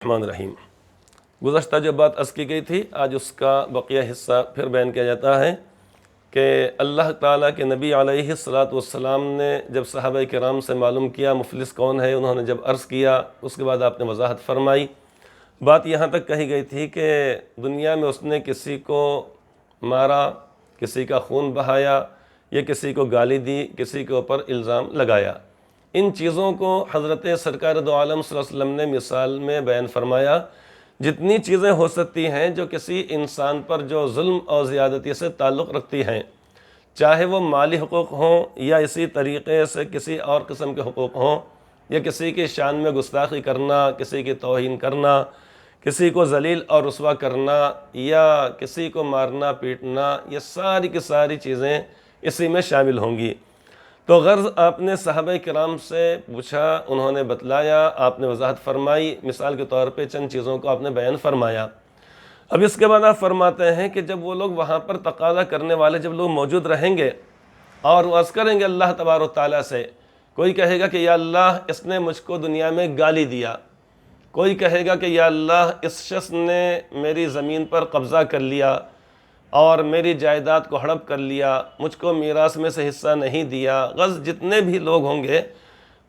الرحمن الرحیم۔ گزشتہ جو بات عرض کی گئی تھی، آج اس کا بقیہ حصہ پھر بیان کیا جاتا ہے کہ اللہ تعالیٰ کے نبی علیہ الصلاۃ والسلام نے جب صحابہ کرام سے معلوم کیا مفلس کون ہے، انہوں نے جب عرض کیا، اس کے بعد آپ نے وضاحت فرمائی۔ بات یہاں تک کہی گئی تھی کہ دنیا میں اس نے کسی کو مارا، کسی کا خون بہایا یا کسی کو گالی دی، کسی کے اوپر الزام لگایا۔ ان چیزوں کو حضرت سرکار دو عالم صلی اللہ علیہ وسلم نے مثال میں بیان فرمایا۔ جتنی چیزیں ہو سکتی ہیں جو کسی انسان پر جو ظلم اور زیادتی سے تعلق رکھتی ہیں، چاہے وہ مالی حقوق ہوں یا اسی طریقے سے کسی اور قسم کے حقوق ہوں، یا کسی کی شان میں گستاخی کرنا، کسی کی توہین کرنا، کسی کو ذلیل اور رسوا کرنا، یا کسی کو مارنا پیٹنا، یہ ساری کی ساری چیزیں اسی میں شامل ہوں گی۔ تو غرض آپ نے صحابہ کرام سے پوچھا، انہوں نے بتلایا، آپ نے وضاحت فرمائی، مثال کے طور پہ چند چیزوں کو آپ نے بیان فرمایا۔ اب اس کے بعد آپ فرماتے ہیں کہ جب وہ لوگ وہاں پر تقاضا کرنے والے جب لوگ موجود رہیں گے اور وہ عرض کریں گے اللہ تبارک و تعالیٰ سے، کوئی کہے گا کہ یا اللہ اس نے مجھ کو دنیا میں گالی دیا، کوئی کہے گا کہ یا اللہ اس شخص نے میری زمین پر قبضہ کر لیا اور میری جائیداد کو ہڑپ کر لیا، مجھ کو میراث میں سے حصہ نہیں دیا۔ غرض جتنے بھی لوگ ہوں گے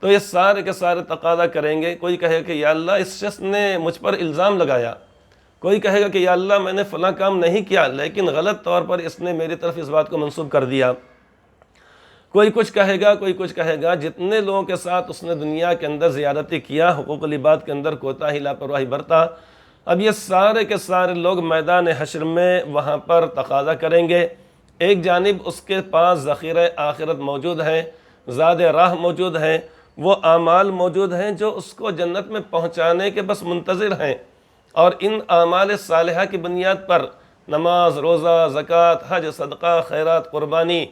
تو یہ سارے کے سارے تقاضا کریں گے۔ کوئی کہے کہ یا اللہ اس شخص نے مجھ پر الزام لگایا، کوئی کہے گا کہ یا اللہ میں نے فلاں کام نہیں کیا لیکن غلط طور پر اس نے میری طرف اس بات کو منسوب کر دیا۔ کوئی کچھ کہے گا، کوئی کچھ کہے گا۔ جتنے لوگوں کے ساتھ اس نے دنیا کے اندر زیادتی کیا، حقوق العباد کے اندر کوتاہی لاپرواہی برتا، اب یہ سارے کے سارے لوگ میدان حشر میں وہاں پر تقاضا کریں گے۔ ایک جانب اس کے پاس ذخیرہ آخرت موجود ہے، زاد راہ موجود ہے، وہ اعمال موجود ہیں جو اس کو جنت میں پہنچانے کے بس منتظر ہیں، اور ان اعمال صالحہ کی بنیاد پر نماز، روزہ، زکوٰۃ، حج، صدقہ، خیرات، قربانی،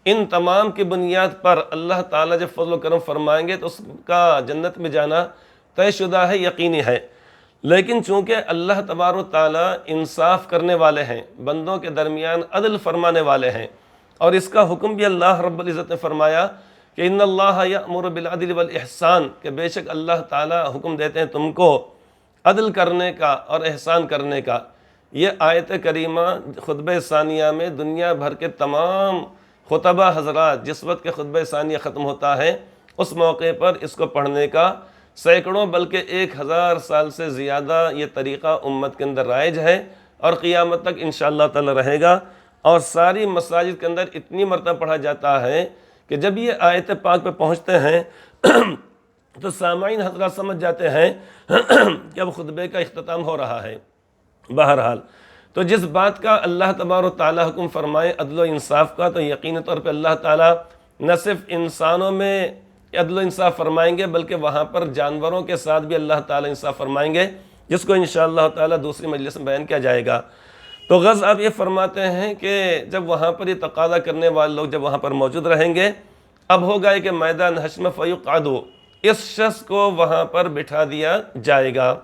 ان تمام کی بنیاد پر اللہ تعالیٰ جب فضل و کرم فرمائیں گے تو اس کا جنت میں جانا طے شدہ ہے، یقینی ہے۔ لیکن چونکہ اللہ تبارک و تعالیٰ انصاف کرنے والے ہیں، بندوں کے درمیان عدل فرمانے والے ہیں، اور اس کا حکم بھی اللہ رب العزت نے فرمایا کہ ان اللہ یأمر بالعدل والاحسان، کہ بے شک اللہ تعالیٰ حکم دیتے ہیں تم کو عدل کرنے کا اور احسان کرنے کا۔ یہ آیت کریمہ خطبہ ثانیہ میں دنیا بھر کے تمام خطبہ حضرات جس وقت کے خطبہ ثانیہ ختم ہوتا ہے اس موقع پر اس کو پڑھنے کا سینکڑوں بلکہ 1000 سال سے زیادہ یہ طریقہ امت کے اندر رائج ہے، اور قیامت تک انشاءاللہ تعالی رہے گا۔ اور ساری مساجد کے اندر اتنی مرتبہ پڑھا جاتا ہے کہ جب یہ آیت پاک پہ پہنچتے ہیں تو سامعین حضرات سمجھ جاتے ہیں کہ اب خطبے کا اختتام ہو رہا ہے۔ بہرحال تو جس بات کا اللہ تبارک و تعالیٰ حکم فرمائے عدل و انصاف کا، تو یقینی طور پہ اللہ تعالیٰ نہ صرف انسانوں میں عدل و انصاف فرمائیں گے بلکہ وہاں پر جانوروں کے ساتھ بھی اللہ تعالیٰ انصاف فرمائیں گے، جس کو انشاءاللہ تعالیٰ دوسری مجلس میں بیان کیا جائے گا۔ تو غرض آپ یہ فرماتے ہیں کہ جب وہاں پر یہ تقاضا کرنے والے لوگ جب وہاں پر موجود رہیں گے، اب ہوگا کہ میدان حشر میں فیقعد، اس شخص کو وہاں پر بٹھا دیا جائے گا۔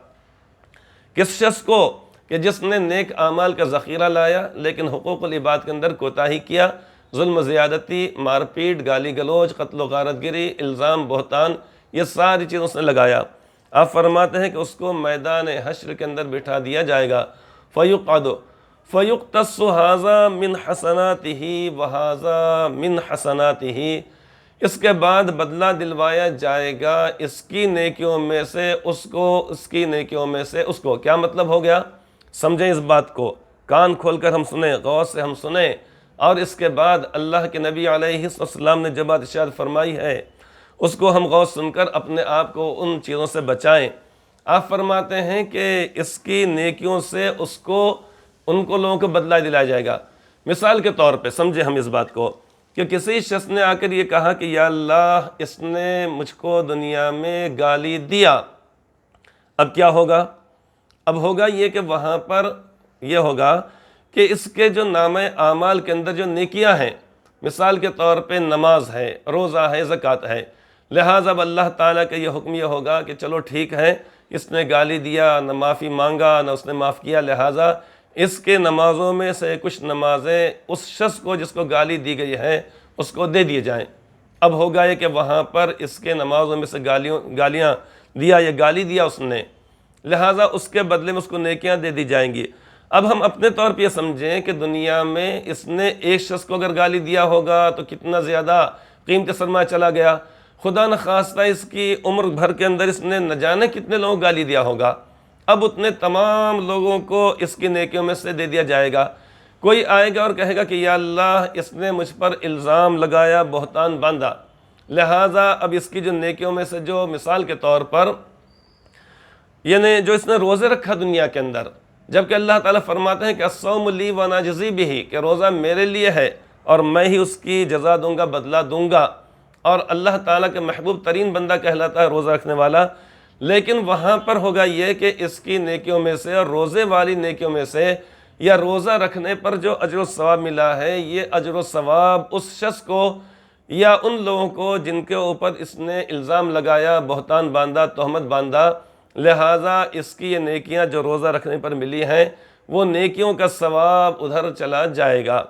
کس شخص کو؟ کہ جس نے نیک اعمال کا ذخیرہ لایا لیکن حقوق العباد کے اندر کوتاہی کیا، ظلم و زیادتی، مار پیٹ، گالی گلوچ، قتل و غارت گری، الزام، بہتان، یہ ساری چیز اس نے لگایا۔ آپ فرماتے ہیں کہ اس کو میدان حشر کے اندر بٹھا دیا جائے گا۔ فیقعد فیقتص ھذا من حسناتہ وھذا من حسناتہ، اس کے بعد بدلہ دلوایا جائے گا اس کی نیکیوں میں سے اس کو، اس کی نیکیوں میں سے اس کو۔ کیا مطلب ہو گیا؟ سمجھیں اس بات کو، کان کھول کر ہم سنیں، غور سے ہم سنیں، اور اس کے بعد اللہ کے نبی علیہ السلام نے جو بات ارشاد فرمائی ہے اس کو ہم غور سن کر اپنے آپ کو ان چیزوں سے بچائیں۔ آپ فرماتے ہیں کہ اس کی نیکیوں سے اس کو، ان کو لوگوں کو بدلہ دلایا جائے گا۔ مثال کے طور پہ سمجھیں ہم اس بات کو کہ کسی شخص نے آ کر یہ کہا کہ یا اللہ اس نے مجھ کو دنیا میں گالی دیا، اب کیا ہوگا؟ اب ہوگا یہ کہ وہاں پر یہ ہوگا کہ اس کے جو نامہ اعمال کے اندر جو نیکیاں ہیں، مثال کے طور پہ نماز ہے، روزہ ہے، زکوٰۃ ہے، لہٰذا اب اللہ تعالیٰ کا یہ حکم یہ ہوگا کہ چلو ٹھیک ہے، اس نے گالی دیا، نہ معافی مانگا، نہ اس نے معاف کیا، لہٰذا اس کے نمازوں میں سے کچھ نمازیں اس شخص کو جس کو گالی دی گئی ہے اس کو دے دیے جائیں۔ اب ہوگا یہ کہ وہاں پر اس کے نمازوں میں سے گالیاں دیا یا گالی دیا اس نے، لہٰذا اس کے بدلے میں اس کو نیکیاں دے دی جائیں گی۔ اب ہم اپنے طور پہ یہ سمجھیں کہ دنیا میں اس نے ایک شخص کو اگر گالی دیا ہوگا تو کتنا زیادہ قیمتی سرمایہ چلا گیا، خدا نخواستہ اس کی عمر بھر کے اندر اس نے نہ جانے کتنے لوگوں کو گالی دیا ہوگا، اب اتنے تمام لوگوں کو اس کی نیکیوں میں سے دے دیا جائے گا۔ کوئی آئے گا اور کہے گا کہ یا اللہ اس نے مجھ پر الزام لگایا، بہتان باندھا، لہٰذا اب اس کی جو نیکیوں میں سے جو مثال کے طور پر یعنی جو اس نے روزے رکھا دنیا کے اندر، جبکہ اللہ تعالیٰ فرماتے ہیں کہ الصوم لی وانا اجزی بہ، کہ روزہ میرے لیے ہے اور میں ہی اس کی جزا دوں گا، بدلہ دوں گا، اور اللہ تعالیٰ کے محبوب ترین بندہ کہلاتا ہے روزہ رکھنے والا، لیکن وہاں پر ہوگا یہ کہ اس کی نیکیوں میں سے اور روزے والی نیکیوں میں سے یا روزہ رکھنے پر جو اجر و ثواب ملا ہے، یہ اجر و ثواب اس شخص کو یا ان لوگوں کو جن کے اوپر اس نے الزام لگایا، بہتان باندھا، تہمت باندھا، لہٰذا اس کی یہ نیکیاں جو روزہ رکھنے پر ملی ہیں وہ نیکیوں کا ثواب ادھر چلا جائے گا۔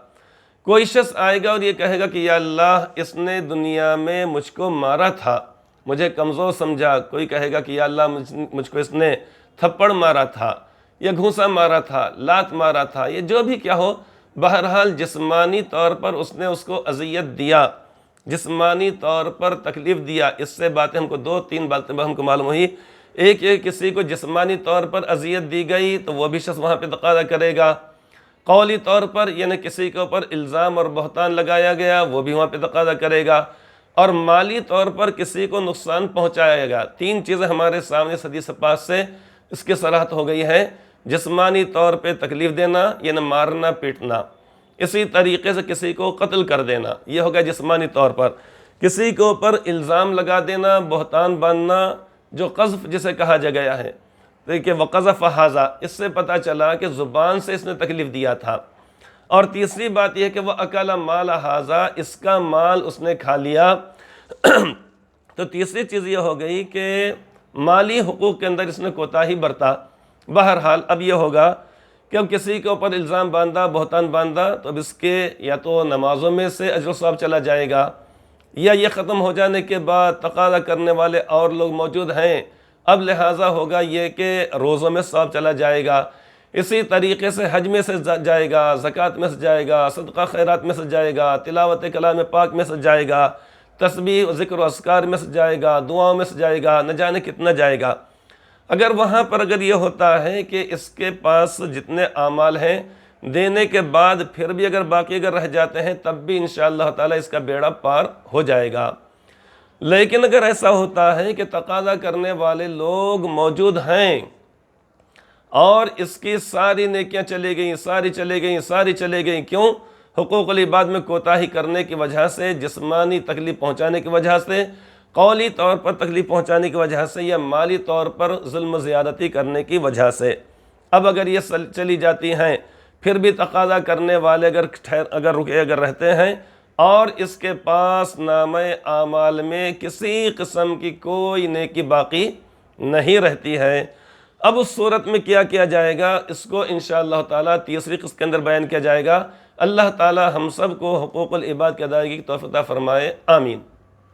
کوئی شخص آئے گا اور یہ کہے گا کہ یا اللہ اس نے دنیا میں مجھ کو مارا تھا، مجھے کمزور سمجھا، کوئی کہے گا کہ یا اللہ مجھ کو اس نے تھپڑ مارا تھا یا گھونسا مارا تھا، لات مارا تھا، یہ جو بھی کیا ہو، بہرحال جسمانی طور پر اس نے اس کو اذیت دیا، جسمانی طور پر تکلیف دیا۔ اس سے باتیں ہم کو دو تین باتیں ہم کو معلوم ہوئی، ایک یہ کسی کو جسمانی طور پر اذیت دی گئی تو وہ بھی شخص وہاں پہ تقاضا کرے گا، قولی طور پر یعنی کسی کے اوپر الزام اور بہتان لگایا گیا وہ بھی وہاں پہ تقاضا کرے گا، اور مالی طور پر کسی کو نقصان پہنچایا گا۔ تین چیزیں ہمارے سامنے حدیث پاک سے اس کی صراحت ہو گئی ہے، جسمانی طور پہ تکلیف دینا یعنی مارنا پیٹنا، اسی طریقے سے کسی کو قتل کر دینا، یہ ہوگا جسمانی طور پر، کسی کے اوپر الزام لگا دینا، بہتان باندھنا، جو قذف جسے کہا گیا ہے، دیکھیں وقذف ھذا، اس سے پتہ چلا کہ زبان سے اس نے تکلیف دیا تھا۔ اور تیسری بات یہ کہ وہ اکل مال ھذا، اس کا مال اس نے کھا لیا۔ تو تیسری چیز یہ ہو گئی کہ مالی حقوق کے اندر اس نے کوتاہی برتا۔ بہرحال اب یہ ہوگا کہ اب کسی کے اوپر الزام باندھا، بہتان باندھا، تو اب اس کے یا تو نمازوں میں سے اجر و ثواب چلا جائے گا، یا یہ ختم ہو جانے کے بعد تقاضا کرنے والے اور لوگ موجود ہیں، اب لہٰذا ہوگا یہ کہ روزوں میں ثواب چلا جائے گا، اسی طریقے سے حج میں سے جائے گا، زکوٰۃ میں سے جائے گا، صدقہ خیرات میں سے جائے گا، تلاوت کلام پاک میں سے جائے گا، تسبیح و ذکر و اذکار میں سے جائے گا، دعاؤں میں سے جائے گا، نہ جانے کتنا جائے گا۔ اگر وہاں پر اگر یہ ہوتا ہے کہ اس کے پاس جتنے اعمال ہیں دینے کے بعد پھر بھی اگر باقی اگر رہ جاتے ہیں تب بھی انشاءاللہ تعالیٰ اس کا بیڑا پار ہو جائے گا۔ لیکن اگر ایسا ہوتا ہے کہ تقاضا کرنے والے لوگ موجود ہیں اور اس کی ساری نیکیاں چلے گئیں، ساری چلے گئیں، کیوں؟ حقوق العباد میں کوتاہی کرنے کی وجہ سے، جسمانی تکلیف پہنچانے کی وجہ سے، قولی طور پر تکلیف پہنچانے کی وجہ سے، یا مالی طور پر ظلم و زیادتی کرنے کی وجہ سے۔ اب اگر یہ چلی جاتی ہیں پھر بھی تقاضا کرنے والے اگر رہتے ہیں اور اس کے پاس نامہ اعمال میں کسی قسم کی کوئی نیکی باقی نہیں رہتی ہے، اب اس صورت میں کیا کیا جائے گا، اس کو انشاءاللہ تعالیٰ تیسری قسط کے اندر بیان کیا جائے گا۔ اللہ تعالیٰ ہم سب کو حقوق العباد کی ادائیگی کی توفیق عطا فرمائے، آمین۔